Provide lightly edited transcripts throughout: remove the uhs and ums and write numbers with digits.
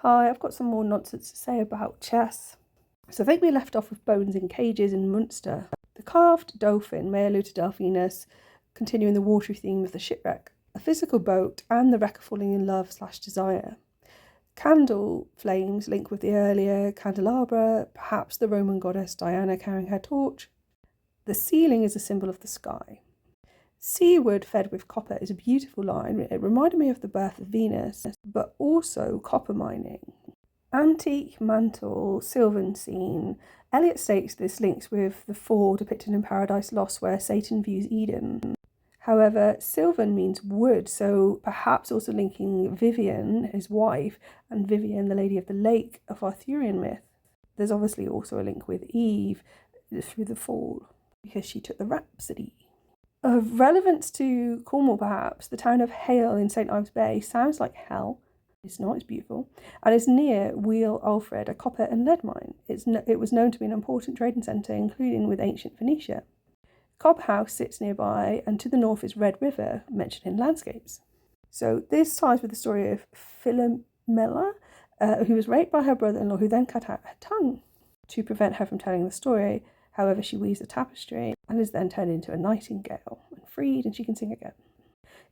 Hi, I've got some more nonsense to say about chess. So I think we left off with bones in cages in Munster. The carved dolphin may allude to Delphinus, continuing the watery theme of the shipwreck, a physical boat, and the wrecker falling in love/desire. Candle flames link with the earlier candelabra, perhaps the Roman goddess Diana carrying her torch. The ceiling is a symbol of the sky. Seawood fed with copper is a beautiful line. It reminded me of the birth of Venus, but also copper mining. Antique mantle, sylvan scene. Eliot states this links with the fall depicted in Paradise Lost where Satan views Eden. However, sylvan means wood, so perhaps also linking Vivian, his wife, and Vivian, the Lady of the Lake of Arthurian myth. There's obviously also a link with Eve through the fall, because she took the rhapsody. Of relevance to Cornwall, perhaps, the town of Hale in St Ives Bay sounds like hell. It's not, it's beautiful. And it's near Wheal Alfred, a copper and lead mine. It was known to be an important trading centre, including with ancient Phoenicia. Cobb House sits nearby, and to the north is Red River, mentioned in landscapes. So this ties with the story of Philomela, who was raped by her brother-in-law, who then cut out her tongue to prevent her from telling the story. However, she weaves a tapestry and is then turned into a nightingale and freed, and she can sing again.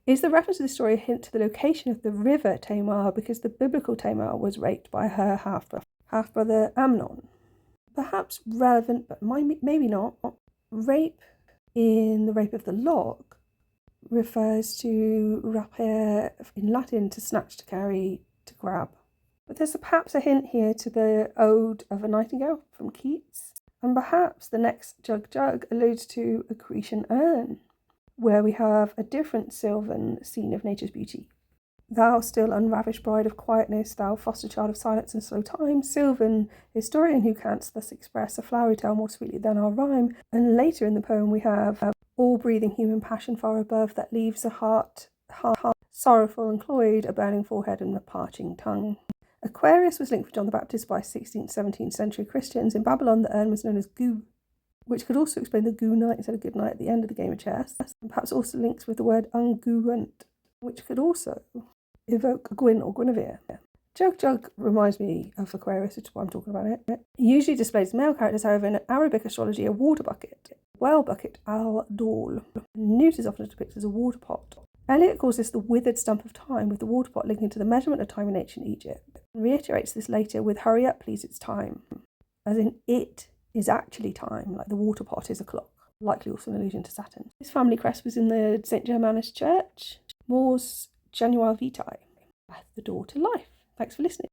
Is the reference to this story a hint to the location of the river Tamar, because the biblical Tamar was raped by her half-brother Amnon? Perhaps relevant, but maybe not. Rape in the Rape of the Lock refers to rapere in Latin, to snatch, to carry, to grab. But there's perhaps a hint here to the Ode of a Nightingale from Keats. And perhaps the next Jug Jug alludes to a Grecian urn, where we have a different sylvan scene of nature's beauty. Thou still unravished bride of quietness, thou foster child of silence and slow time, sylvan historian who canst thus express a flowery tale more sweetly than our rhyme. And later in the poem we have all breathing human passion far above, that leaves a heart sorrowful and cloyed, a burning forehead and a parching tongue. Aquarius was linked with John the Baptist by 16th, 17th century Christians. In Babylon, the urn was known as Gu, which could also explain the Gu night instead of good night at the end of the game of chess, and perhaps also links with the word unguent, which could also evoke Gwyn or Guinevere. Jug Jug reminds me of Aquarius, which is why I'm talking about it. It usually displays male characters, however, in Arabic astrology, a water bucket, well bucket al-dol. Newt is often depicted as a water pot. Eliot calls this the withered stump of time, with the water pot linking to the measurement of time in ancient Egypt, and reiterates this later with hurry up, please, it's time, as in it is actually time, like the water pot is a clock, likely also an allusion to Saturn. This family crest was in the St Germanus Church. Mors Januar Vitae, the door to life. Thanks for listening.